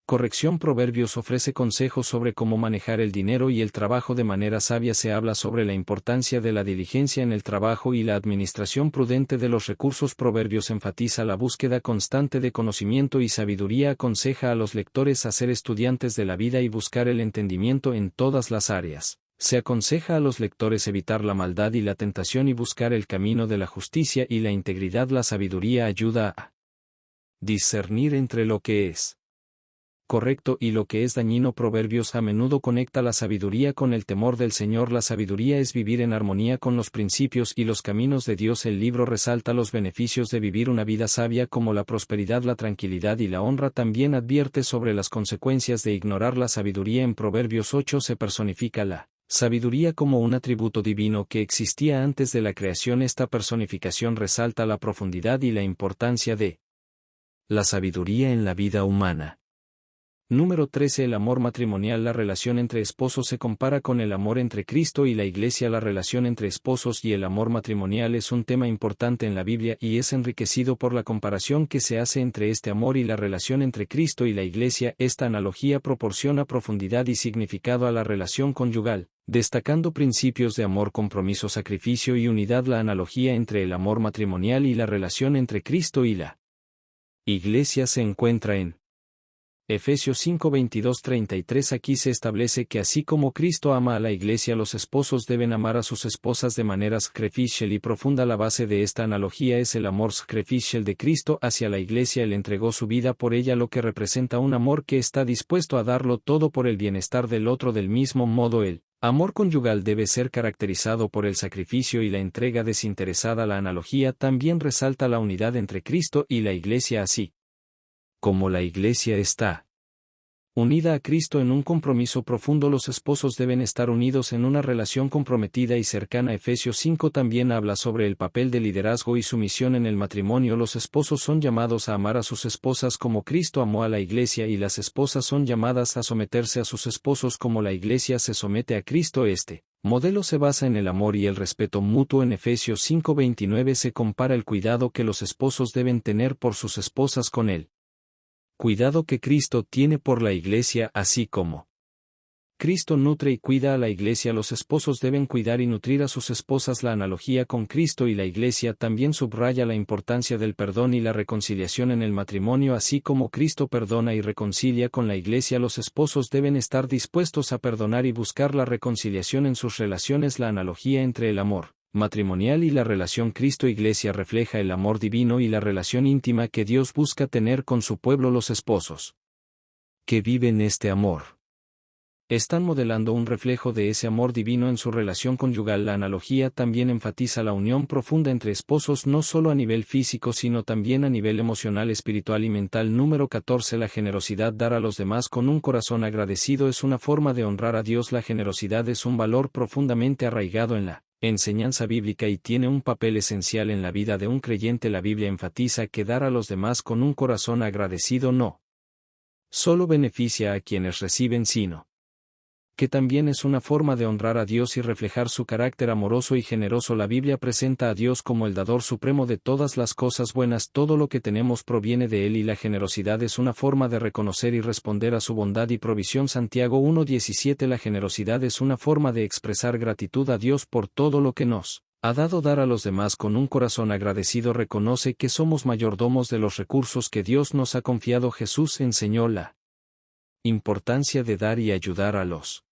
corrección. Proverbios ofrece consejos sobre cómo manejar el dinero y el trabajo de manera sabia. Se habla sobre la importancia de la diligencia en el trabajo y la administración prudente de los recursos. Proverbios enfatiza la búsqueda constante de conocimiento y sabiduría. Aconseja a los lectores a ser estudiantes de la vida y buscar el entendimiento en todas las áreas. Se aconseja a los lectores evitar la maldad y la tentación y buscar el camino de la justicia y la integridad. La sabiduría ayuda a discernir entre lo que es correcto y lo que es dañino. Proverbios a menudo conecta la sabiduría con el temor del Señor. La sabiduría es vivir en armonía con los principios y los caminos de Dios. El libro resalta los beneficios de vivir una vida sabia, como la prosperidad, la tranquilidad y la honra. También advierte sobre las consecuencias de ignorar la sabiduría. En Proverbios 8 se personifica la sabiduría como un atributo divino que existía antes de la creación. Esta personificación resalta la profundidad y la importancia de la sabiduría en la vida humana. Número 13. El amor matrimonial. La relación entre esposos se compara con el amor entre Cristo y la Iglesia. La relación entre esposos y el amor matrimonial es un tema importante en la Biblia y es enriquecido por la comparación que se hace entre este amor y la relación entre Cristo y la Iglesia. Esta analogía proporciona profundidad y significado a la relación conyugal, destacando principios de amor, compromiso, sacrificio y unidad. La analogía entre el amor matrimonial y la relación entre Cristo y la Iglesia se encuentra en Efesios 5:22-33. Aquí se establece que así como Cristo ama a la Iglesia, los esposos deben amar a sus esposas de manera sacrificial y profunda. La base de esta analogía es el amor sacrificial de Cristo hacia la Iglesia. Él entregó su vida por ella, lo que representa un amor que está dispuesto a darlo todo por el bienestar del otro. Del mismo modo, el amor conyugal debe ser caracterizado por el sacrificio y la entrega desinteresada. La analogía también resalta la unidad entre Cristo y la Iglesia, así como la Iglesia está unida a Cristo en un compromiso profundo. Los esposos deben estar unidos en una relación comprometida y cercana. Efesios 5 también habla sobre el papel de liderazgo y sumisión en el matrimonio. Los esposos son llamados a amar a sus esposas como Cristo amó a la Iglesia, y las esposas son llamadas a someterse a sus esposos como la Iglesia se somete a Cristo. Este Modelo se basa en el amor y el respeto mutuo. En Efesios 5:29 se compara el cuidado que los esposos deben tener por sus esposas con él. Cuidado que Cristo tiene por la Iglesia, así como Cristo nutre y cuida a la Iglesia. Los esposos deben cuidar y nutrir a sus esposas. La analogía con Cristo y la Iglesia también subraya la importancia del perdón y la reconciliación en el matrimonio. Así como Cristo perdona y reconcilia con la Iglesia, los esposos deben estar dispuestos a perdonar y buscar la reconciliación en sus relaciones. La analogía entre el amor matrimonial y la relación Cristo-Iglesia refleja el amor divino y la relación íntima que Dios busca tener con su pueblo. Los esposos que viven este amor están modelando un reflejo de ese amor divino en su relación conyugal. La analogía también enfatiza la unión profunda entre esposos, no solo a nivel físico sino también a nivel emocional, espiritual y mental. Número 14. La generosidad. Dar a los demás con un corazón agradecido es una forma de honrar a Dios. La generosidad es un valor profundamente arraigado en la enseñanza bíblica y tiene un papel esencial en la vida de un creyente. La Biblia enfatiza que dar a los demás con un corazón agradecido no solo beneficia a quienes reciben, sino que también es una forma de honrar a Dios y reflejar su carácter amoroso y generoso. La Biblia presenta a Dios como el dador supremo de todas las cosas buenas. Todo lo que tenemos proviene de Él y la generosidad es una forma de reconocer y responder a su bondad y provisión. Santiago 1:17. La generosidad es una forma de expresar gratitud a Dios por todo lo que nos ha dado. Dar a los demás con un corazón agradecido reconoce que somos mayordomos de los recursos que Dios nos ha confiado. Jesús enseñó la importancia de dar y ayudar a los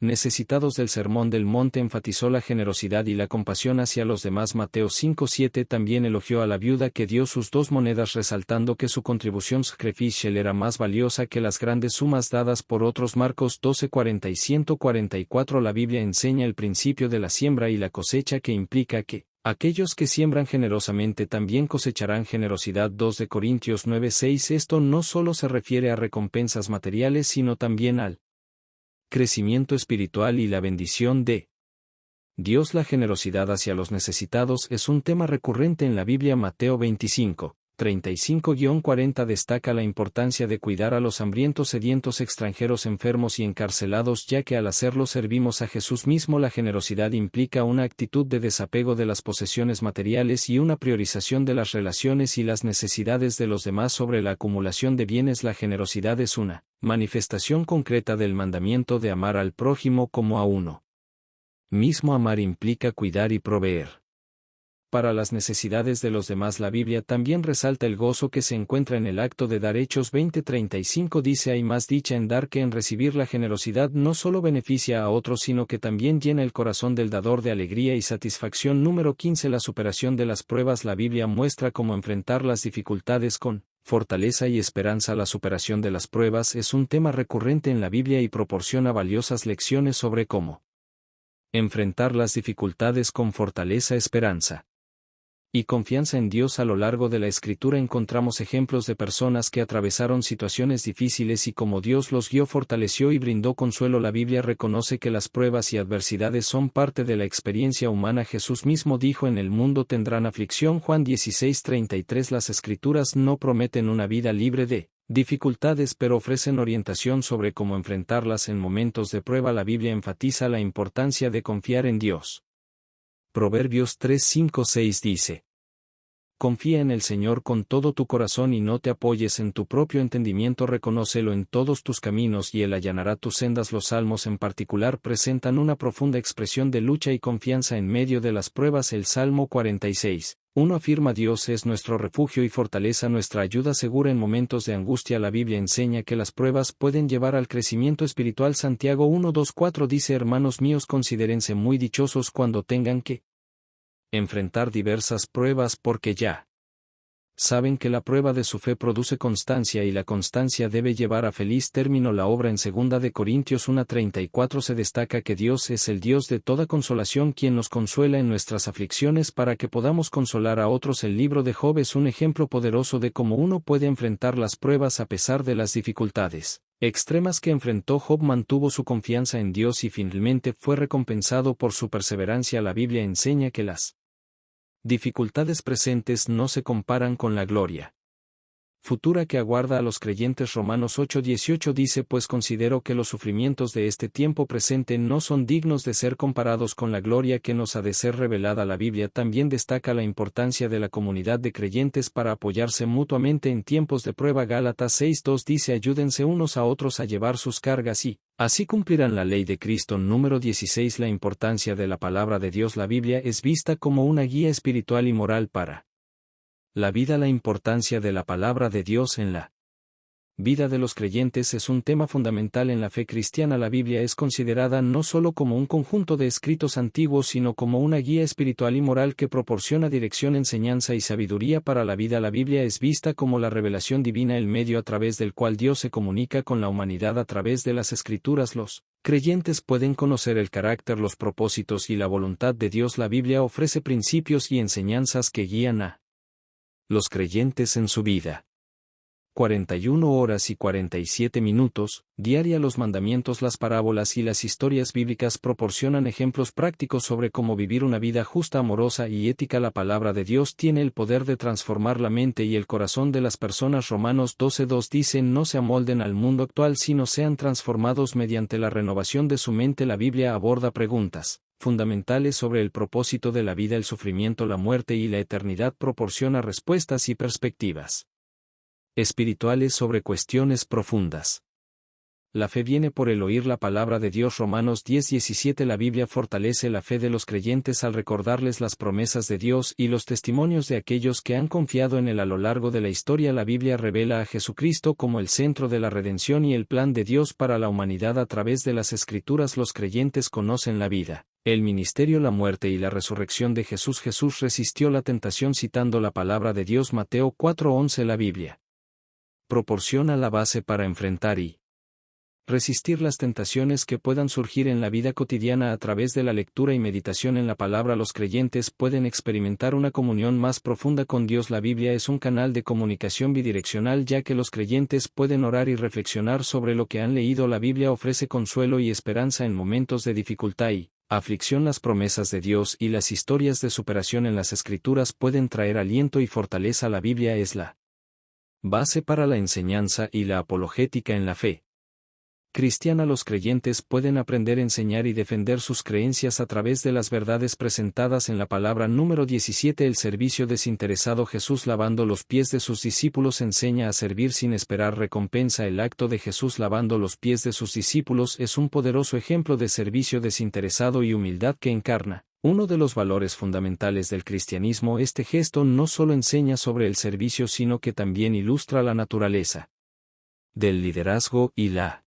necesitados. Del Sermón del Monte enfatizó la generosidad y la compasión hacia los demás. Mateo 5:7 también elogió a la viuda que dio sus 2 monedas, resaltando que su contribución sacrificial era más valiosa que las grandes sumas dadas por otros. Marcos 12:40 y 144. La Biblia enseña el principio de la siembra y la cosecha, que implica que aquellos que siembran generosamente también cosecharán generosidad. 2 de Corintios 9:6. Esto no solo se refiere a recompensas materiales sino también al crecimiento espiritual y la bendición de Dios. La generosidad hacia los necesitados es un tema recurrente en la Biblia. Mateo 25:35-40 destaca la importancia de cuidar a los hambrientos, sedientos, extranjeros, enfermos y encarcelados, ya que al hacerlo servimos a Jesús mismo. La generosidad implica una actitud de desapego de las posesiones materiales y una priorización de las relaciones y las necesidades de los demás sobre la acumulación de bienes. La generosidad es una manifestación concreta del mandamiento de amar al prójimo como a uno mismo. Amar implica cuidar y proveer para las necesidades de los demás. La Biblia también resalta el gozo que se encuentra en el acto de dar. Hechos 20:35 dice: hay más dicha en dar que en recibir. La generosidad no solo beneficia a otros sino que también llena el corazón del dador de alegría y satisfacción. Número 15. La superación de las pruebas. La Biblia muestra cómo enfrentar las dificultades con fortaleza y esperanza. La superación de las pruebas es un tema recurrente en la Biblia y proporciona valiosas lecciones sobre cómo enfrentar las dificultades con fortaleza, esperanza y confianza en Dios. A lo largo de la Escritura encontramos ejemplos de personas que atravesaron situaciones difíciles y cómo Dios los guió, fortaleció y brindó consuelo. La Biblia reconoce que las pruebas y adversidades son parte de la experiencia humana. Jesús mismo dijo: en el mundo tendrán aflicción. Juan 16:33. Las Escrituras no prometen una vida libre de dificultades, pero ofrecen orientación sobre cómo enfrentarlas en momentos de prueba. La Biblia enfatiza la importancia de confiar en Dios. Proverbios 3:5-6 dice: confía en el Señor con todo tu corazón y no te apoyes en tu propio entendimiento. Reconócelo en todos tus caminos y Él allanará tus sendas. Los salmos en particular presentan una profunda expresión de lucha y confianza en medio de las pruebas. El Salmo 46:1 afirma: Dios es nuestro refugio y fortaleza, nuestra ayuda segura en momentos de angustia. La Biblia enseña que las pruebas pueden llevar al crecimiento espiritual. Santiago 1:2-4 dice: hermanos míos, considérense muy dichosos cuando tengan que enfrentar diversas pruebas, porque ya saben que la prueba de su fe produce constancia y la constancia debe llevar a feliz término la obra. En 2 de Corintios 1:34 se destaca que Dios es el Dios de toda consolación, quien nos consuela en nuestras aflicciones para que podamos consolar a otros. El libro de Job es un ejemplo poderoso de cómo uno puede enfrentar las pruebas a pesar de las dificultades extremas que enfrentó. Job mantuvo su confianza en Dios y finalmente fue recompensado por su perseverancia. La Biblia enseña que las dificultades presentes no se comparan con la gloria futura que aguarda a los creyentes. Romanos 8:18 dice: pues considero que los sufrimientos de este tiempo presente no son dignos de ser comparados con la gloria que nos ha de ser revelada. La Biblia también destaca la importancia de la comunidad de creyentes para apoyarse mutuamente en tiempos de prueba. Gálatas 6:2 dice: ayúdense unos a otros a llevar sus cargas y así cumplirán la ley de Cristo. Número 16. La importancia de la palabra de Dios. La Biblia es vista como una guía espiritual y moral para la vida. La importancia de la palabra de Dios en la vida de los creyentes es un tema fundamental en la fe cristiana. La Biblia es considerada no solo como un conjunto de escritos antiguos, sino como una guía espiritual y moral que proporciona dirección, enseñanza y sabiduría para la vida. La Biblia es vista como la revelación divina, el medio a través del cual Dios se comunica con la humanidad. A través de las Escrituras, los creyentes pueden conocer el carácter, los propósitos y la voluntad de Dios. La Biblia ofrece principios y enseñanzas que guían a los creyentes en su vida. 41 horas y 47 minutos, diaria. Los mandamientos, las parábolas y las historias bíblicas proporcionan ejemplos prácticos sobre cómo vivir una vida justa, amorosa y ética. La palabra de Dios tiene el poder de transformar la mente y el corazón de las personas. Romanos 12:2 dice: no se amolden al mundo actual, sino sean transformados mediante la renovación de su mente. La Biblia aborda preguntas fundamentales sobre el propósito de la vida, el sufrimiento, la muerte y la eternidad. Proporciona respuestas y perspectivas espirituales sobre cuestiones profundas. La fe viene por el oír la palabra de Dios. Romanos 10:17. La Biblia fortalece la fe de los creyentes al recordarles las promesas de Dios y los testimonios de aquellos que han confiado en él a lo largo de la historia. La Biblia revela a Jesucristo como el centro de la redención y el plan de Dios para la humanidad. A través de las Escrituras, los creyentes conocen la vida, el ministerio, la muerte y la resurrección de Jesús. Jesús resistió la tentación citando la palabra de Dios. Mateo 4:11. La Biblia proporciona la base para enfrentar y resistir las tentaciones que puedan surgir en la vida cotidiana. A través de la lectura y meditación en la palabra, los creyentes pueden experimentar una comunión más profunda con Dios. La Biblia es un canal de comunicación bidireccional, ya que los creyentes pueden orar y reflexionar sobre lo que han leído. La Biblia ofrece consuelo y esperanza en momentos de dificultad y aflicción. Las promesas de Dios y las historias de superación en las Escrituras pueden traer aliento y fortaleza. La Biblia es la base para la enseñanza y la apologética en la fe cristiana. Los creyentes pueden aprender, enseñar y defender sus creencias a través de las verdades presentadas en la palabra. Número 17. El servicio desinteresado. Jesús lavando los pies de sus discípulos enseña a servir sin esperar recompensa. El acto de Jesús lavando los pies de sus discípulos es un poderoso ejemplo de servicio desinteresado y humildad que encarna uno de los valores fundamentales del cristianismo. Este gesto no solo enseña sobre el servicio, sino que también ilustra la naturaleza del liderazgo y la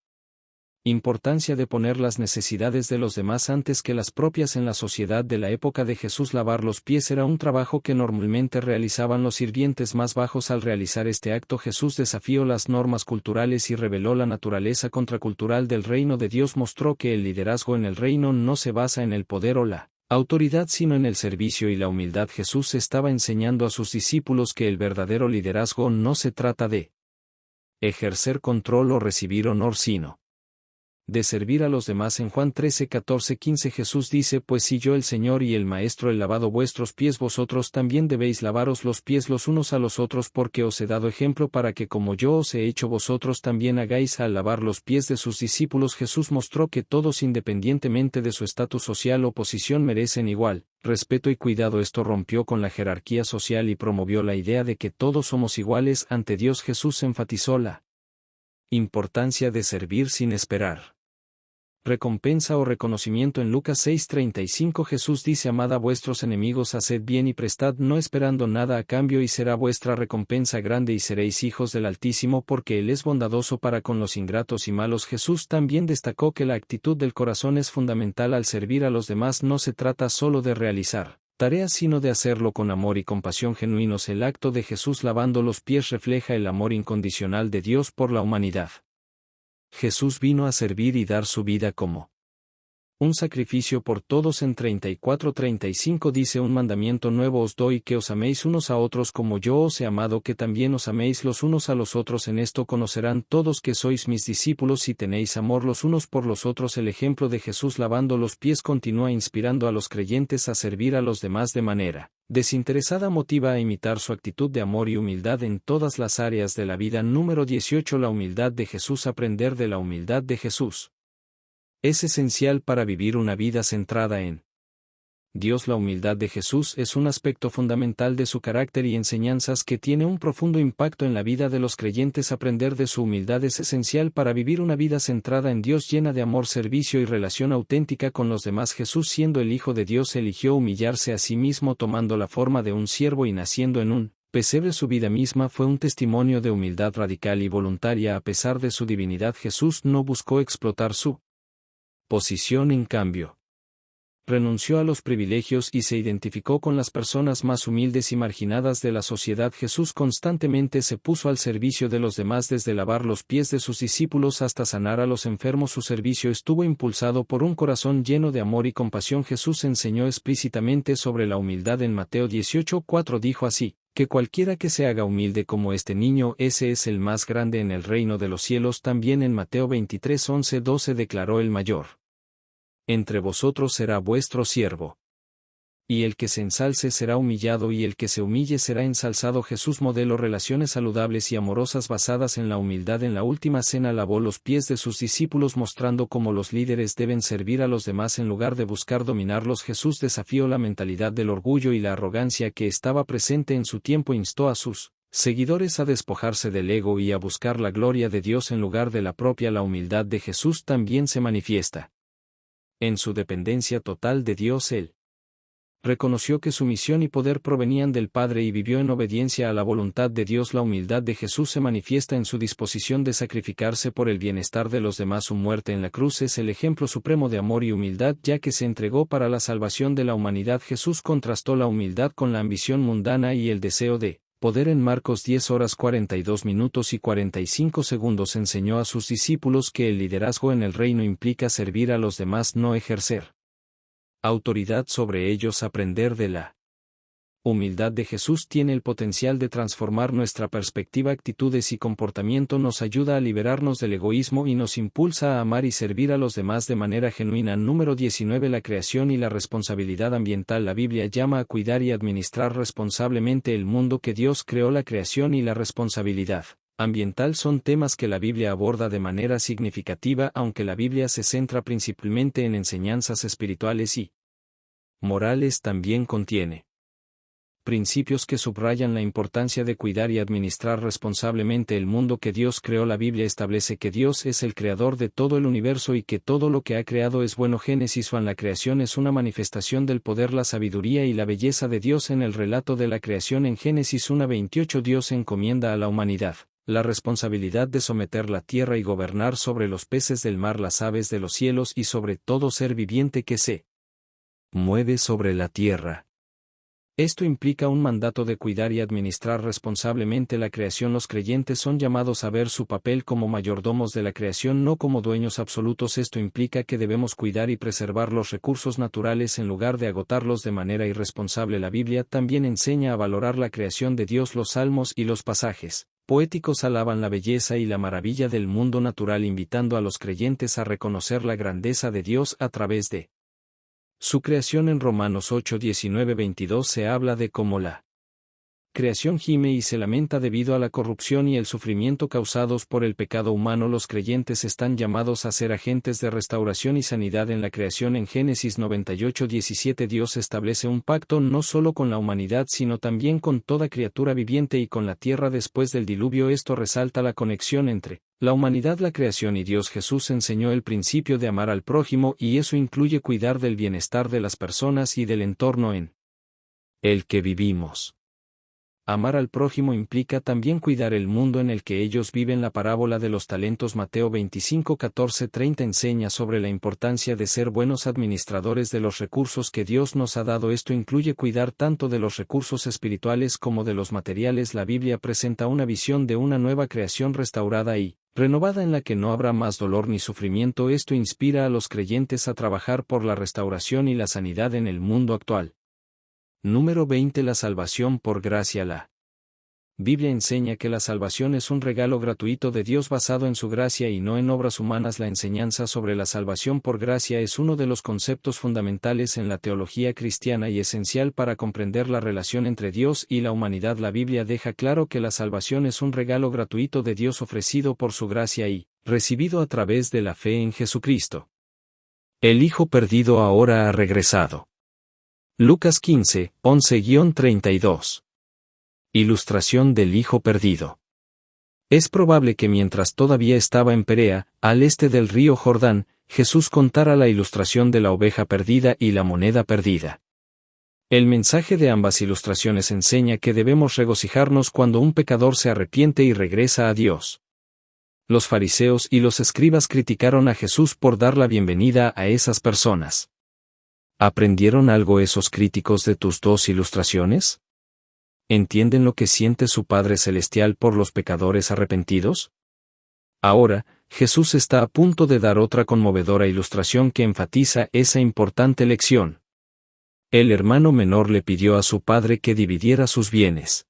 importancia de poner las necesidades de los demás antes que las propias. En la sociedad de la época de Jesús, lavar los pies era un trabajo que normalmente realizaban los sirvientes más bajos. Al realizar este acto, Jesús desafió las normas culturales y reveló la naturaleza contracultural del reino de Dios. Mostró que el liderazgo en el reino no se basa en el poder o la autoridad, sino en el servicio y la humildad. Jesús estaba enseñando a sus discípulos que el verdadero liderazgo no se trata de ejercer control o recibir honor, sino de servir a los demás. En Juan 13:14-15 Jesús dice: pues si yo, el Señor y el Maestro, he lavado vuestros pies, vosotros también debéis lavaros los pies los unos a los otros, porque os he dado ejemplo para que como yo os he hecho, vosotros también hagáis. Al lavar los pies de sus discípulos, Jesús mostró que todos, independientemente de su estatus social o posición, merecen igual respeto y cuidado. Esto rompió con la jerarquía social y promovió la idea de que todos somos iguales ante Dios. Jesús enfatizó la importancia de servir sin esperar recompensa o reconocimiento. En Lucas 6:35 Jesús dice: amad a vuestros enemigos, haced bien y prestad, no esperando nada a cambio, y será vuestra recompensa grande y seréis hijos del Altísimo, porque Él es bondadoso para con los ingratos y malos. Jesús también destacó que la actitud del corazón es fundamental al servir a los demás. No se trata solo de realizar tareas, sino de hacerlo con amor y compasión genuinos. El acto de Jesús lavando los pies refleja el amor incondicional de Dios por la humanidad. Jesús vino a servir y dar su vida como Un sacrificio por todos en 34:35 dice: un mandamiento nuevo os doy, que os améis unos a otros como yo os he amado, que también os améis los unos a los otros. En esto conocerán todos que sois mis discípulos, si tenéis amor los unos por los otros. El ejemplo de Jesús lavando los pies continúa inspirando a los creyentes a servir a los demás de manera desinteresada, motiva a imitar su actitud de amor y humildad en todas las áreas de la vida. Número 18. La humildad de Jesús. Aprender de la humildad de Jesús es esencial para vivir una vida centrada en Dios. La humildad de Jesús es un aspecto fundamental de su carácter y enseñanzas que tiene un profundo impacto en la vida de los creyentes. Aprender de su humildad es esencial para vivir una vida centrada en Dios, llena de amor, servicio y relación auténtica con los demás. Jesús, siendo el Hijo de Dios, eligió humillarse a sí mismo, tomando la forma de un siervo y naciendo en un pesebre. Su vida misma fue un testimonio de humildad radical y voluntaria. A pesar de su divinidad, Jesús no buscó explotar su posición. En cambio, renunció a los privilegios y se identificó con las personas más humildes y marginadas de la sociedad. Jesús constantemente se puso al servicio de los demás, desde lavar los pies de sus discípulos hasta sanar a los enfermos. Su servicio estuvo impulsado por un corazón lleno de amor y compasión. Jesús enseñó explícitamente sobre la humildad en Mateo 18:4. Dijo así: que cualquiera que se haga humilde como este niño, ese es el más grande en el reino de los cielos. También en Mateo 23:11-12 declaró: el mayor entre vosotros será vuestro siervo. Y el que se ensalce será humillado, y el que se humille será ensalzado. Jesús modeló relaciones saludables y amorosas basadas en la humildad. En la última cena lavó los pies de sus discípulos, mostrando cómo los líderes deben servir a los demás en lugar de buscar dominarlos. Jesús desafió la mentalidad del orgullo y la arrogancia que estaba presente en su tiempo. Instó a sus seguidores a despojarse del ego y a buscar la gloria de Dios en lugar de la propia. La humildad de Jesús también se manifiesta en su dependencia total de Dios. Él reconoció que su misión y poder provenían del Padre y vivió en obediencia a la voluntad de Dios. La humildad de Jesús se manifiesta en su disposición de sacrificarse por el bienestar de los demás. Su muerte en la cruz es el ejemplo supremo de amor y humildad, ya que se entregó para la salvación de la humanidad. Jesús contrastó la humildad con la ambición mundana y el deseo de poder. En Marcos 10:42:45 enseñó a sus discípulos que el liderazgo en el reino implica servir a los demás, no ejercer autoridad sobre ellos. Aprender de la humildad de Jesús tiene el potencial de transformar nuestra perspectiva, actitudes y comportamiento. Nos ayuda a liberarnos del egoísmo y nos impulsa a amar y servir a los demás de manera genuina. Número 19. La creación y la responsabilidad ambiental. La Biblia llama a cuidar y administrar responsablemente el mundo que Dios creó. La creación y la responsabilidad ambiental son temas que la Biblia aborda de manera significativa, aunque la Biblia se centra principalmente en enseñanzas espirituales y morales. También contiene principios que subrayan la importancia de cuidar y administrar responsablemente el mundo que Dios creó. La Biblia establece que Dios es el creador de todo el universo y que todo lo que ha creado es bueno. Génesis 1. La creación es una manifestación del poder, la sabiduría y la belleza de Dios. En el relato de la creación en Génesis 1:28, Dios encomienda a la humanidad la responsabilidad de someter la tierra y gobernar sobre los peces del mar, las aves de los cielos y sobre todo ser viviente que se mueve sobre la tierra. Esto implica un mandato de cuidar y administrar responsablemente la creación. Los creyentes son llamados a ver su papel como mayordomos de la creación, no como dueños absolutos. Esto implica que debemos cuidar y preservar los recursos naturales en lugar de agotarlos de manera irresponsable. La Biblia también enseña a valorar la creación de Dios. Los salmos y los pasajes poéticos alaban la belleza y la maravilla del mundo natural, invitando a los creyentes a reconocer la grandeza de Dios a través de su creación. En Romanos 8:19-22 se habla de cómo la creación gime y se lamenta debido a la corrupción y el sufrimiento causados por el pecado humano. Los creyentes están llamados a ser agentes de restauración y sanidad en la creación. En Génesis 98:17 Dios establece un pacto no solo con la humanidad sino también con toda criatura viviente y con la tierra después del diluvio. Esto resalta la conexión entre la humanidad, la creación y Dios. Jesús enseñó el principio de amar al prójimo, y eso incluye cuidar del bienestar de las personas y del entorno en el que vivimos. Amar al prójimo implica también cuidar el mundo en el que ellos viven. La parábola de los talentos Mateo 25:14-30 enseña sobre la importancia de ser buenos administradores de los recursos que Dios nos ha dado. Esto incluye cuidar tanto de los recursos espirituales como de los materiales. La Biblia presenta una visión de una nueva creación restaurada y renovada en la que no habrá más dolor ni sufrimiento. Esto inspira a los creyentes a trabajar por la restauración y la sanidad en el mundo actual. Número 20. La salvación por gracia. La Biblia enseña que la salvación es un regalo gratuito de Dios basado en su gracia y no en obras humanas. La enseñanza sobre la salvación por gracia es uno de los conceptos fundamentales en la teología cristiana y esencial para comprender la relación entre Dios y la humanidad. La Biblia deja claro que la salvación es un regalo gratuito de Dios ofrecido por su gracia y recibido a través de la fe en Jesucristo. El Hijo perdido ahora ha regresado. Lucas 15, 11-32. Ilustración del Hijo perdido. Es probable que mientras todavía estaba en Perea, al este del río Jordán, Jesús contara la ilustración de la oveja perdida y la moneda perdida. El mensaje de ambas ilustraciones enseña que debemos regocijarnos cuando un pecador se arrepiente y regresa a Dios. Los fariseos y los escribas criticaron a Jesús por dar la bienvenida a esas personas. ¿Aprendieron algo esos críticos de tus dos ilustraciones? ¿Entienden lo que siente su Padre Celestial por los pecadores arrepentidos? Ahora, Jesús está a punto de dar otra conmovedora ilustración que enfatiza esa importante lección. El hermano menor le pidió a su padre que dividiera sus bienes.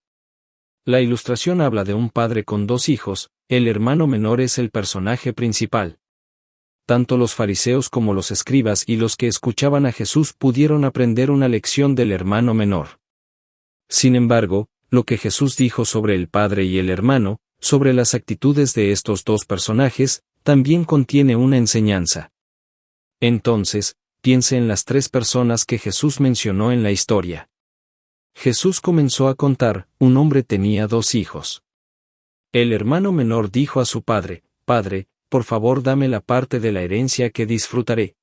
La ilustración habla de un padre con dos hijos. El hermano menor es el personaje principal. Tanto los fariseos como los escribas y los que escuchaban a Jesús pudieron aprender una lección del hermano menor. Sin embargo, lo que Jesús dijo sobre el padre y el hermano, sobre las actitudes de estos dos personajes, también contiene una enseñanza. Entonces, piense en las tres personas que Jesús mencionó en la historia. Jesús comenzó a contar: un hombre tenía dos hijos. El hermano menor dijo a su padre: «Padre, por favor dame la parte de la herencia que disfrutaré».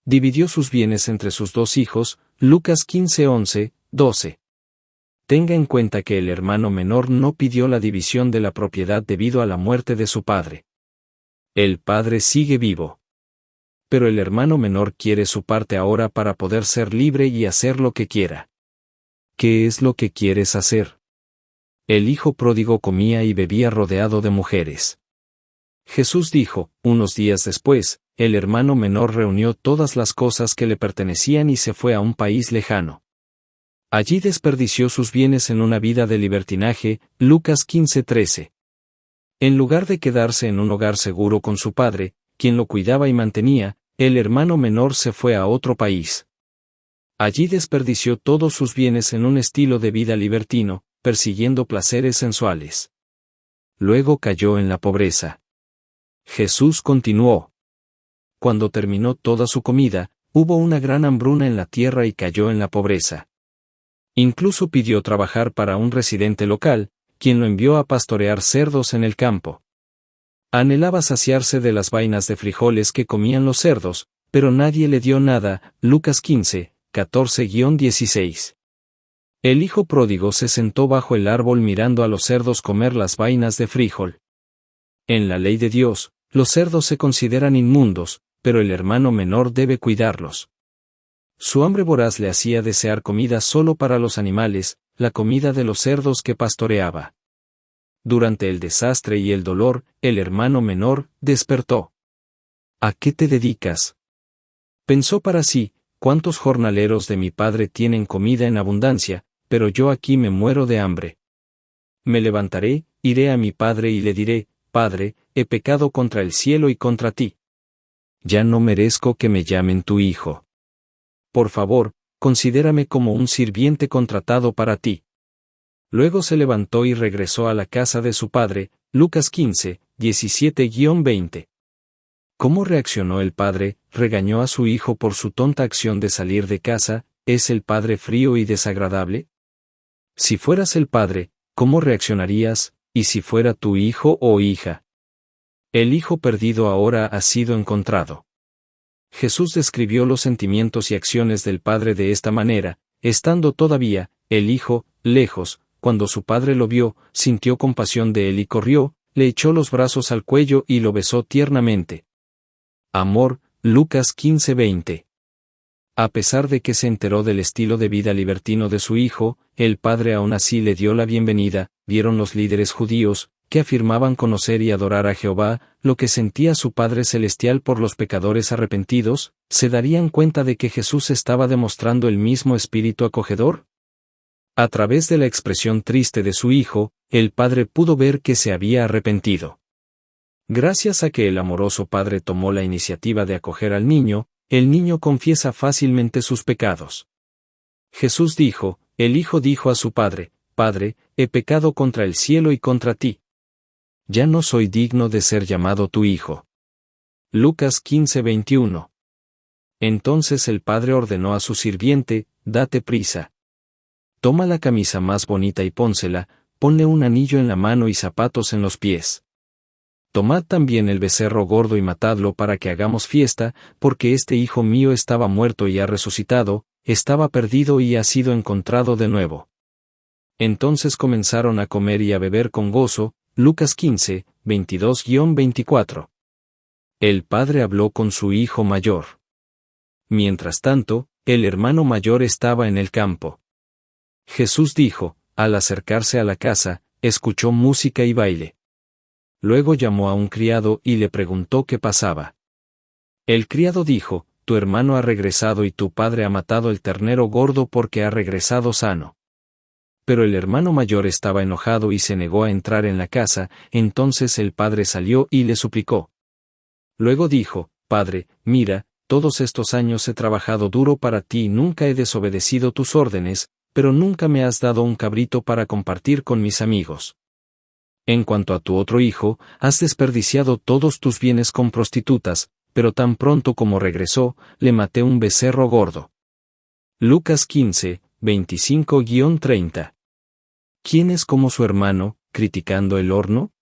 Dividió sus bienes entre sus dos hijos. Lucas 15, 11, 12. Tenga en cuenta que el hermano menor no pidió la división de la propiedad debido a la muerte de su padre. El padre sigue vivo. Pero el hermano menor quiere su parte ahora para poder ser libre y hacer lo que quiera. ¿Qué es lo que quieres hacer? El hijo pródigo comía y bebía rodeado de mujeres. Jesús dijo: unos días después, el hermano menor reunió todas las cosas que le pertenecían y se fue a un país lejano. Allí desperdició sus bienes en una vida de libertinaje. Lucas 15:13. En lugar de quedarse en un hogar seguro con su padre, quien lo cuidaba y mantenía, el hermano menor se fue a otro país. Allí desperdició todos sus bienes en un estilo de vida libertino, persiguiendo placeres sensuales. Luego cayó en la pobreza. Jesús continuó. Cuando terminó toda su comida, hubo una gran hambruna en la tierra y cayó en la pobreza. Incluso pidió trabajar para un residente local, quien lo envió a pastorear cerdos en el campo. Anhelaba saciarse de las vainas de frijoles que comían los cerdos, pero nadie le dio nada. Lucas 15, 14-16. El hijo pródigo se sentó bajo el árbol mirando a los cerdos comer las vainas de frijol. En la ley de Dios, los cerdos se consideran inmundos, pero el hermano menor debe cuidarlos. Su hambre voraz le hacía desear comida solo para los animales, la comida de los cerdos que pastoreaba. Durante el desastre y el dolor, el hermano menor despertó. ¿A qué te dedicas?, pensó para sí. ¿Cuántos jornaleros de mi padre tienen comida en abundancia, pero yo aquí me muero de hambre? Me levantaré, iré a mi padre y le diré: Padre, he pecado contra el cielo y contra ti. Ya no merezco que me llamen tu hijo. Por favor, considérame como un sirviente contratado para ti. Luego se levantó y regresó a la casa de su padre. Lucas 15, 17-20. ¿Cómo reaccionó el padre? ¿Regañó a su hijo por su tonta acción de salir de casa? ¿Es el padre frío y desagradable? Si fueras el padre, ¿cómo reaccionarías? ¿Y si fuera tu hijo o hija? El hijo perdido ahora ha sido encontrado. Jesús describió los sentimientos y acciones del padre de esta manera: estando todavía el hijo lejos, cuando su padre lo vio, sintió compasión de él y corrió, le echó los brazos al cuello y lo besó tiernamente. Amor, Lucas 15:20. A pesar de que se enteró del estilo de vida libertino de su hijo, el padre aún así le dio la bienvenida. Vieron los líderes judíos, que afirmaban conocer y adorar a Jehová, lo que sentía su Padre Celestial por los pecadores arrepentidos. ¿Se darían cuenta de que Jesús estaba demostrando el mismo espíritu acogedor? A través de la expresión triste de su hijo, el padre pudo ver que se había arrepentido. Gracias a que el amoroso padre tomó la iniciativa de acoger al niño, el niño confiesa fácilmente sus pecados. Jesús dijo, el hijo dijo a su padre, Padre, he pecado contra el cielo y contra ti. Ya no soy digno de ser llamado tu hijo. Lucas 15:21. Entonces el padre ordenó a su sirviente, date prisa. Toma la camisa más bonita y pónsela, ponle un anillo en la mano y zapatos en los pies. Tomad también el becerro gordo y matadlo para que hagamos fiesta, porque este hijo mío estaba muerto y ha resucitado, estaba perdido y ha sido encontrado de nuevo. Entonces comenzaron a comer y a beber con gozo. Lucas 15, 22-24. El padre habló con su hijo mayor. Mientras tanto, el hermano mayor estaba en el campo. Jesús dijo, al acercarse a la casa, escuchó música y baile. Luego llamó a un criado y le preguntó qué pasaba. El criado dijo, tu hermano ha regresado y tu padre ha matado el ternero gordo porque ha regresado sano. Pero el hermano mayor estaba enojado y se negó a entrar en la casa. Entonces el padre salió y le suplicó. Luego dijo, Padre, mira, todos estos años he trabajado duro para ti y nunca he desobedecido tus órdenes, pero nunca me has dado un cabrito para compartir con mis amigos. En cuanto a tu otro hijo, has desperdiciado todos tus bienes con prostitutas, pero tan pronto como regresó, le maté un becerro gordo. Lucas 15, 25-30. ¿Quién es como su hermano, criticando el horno?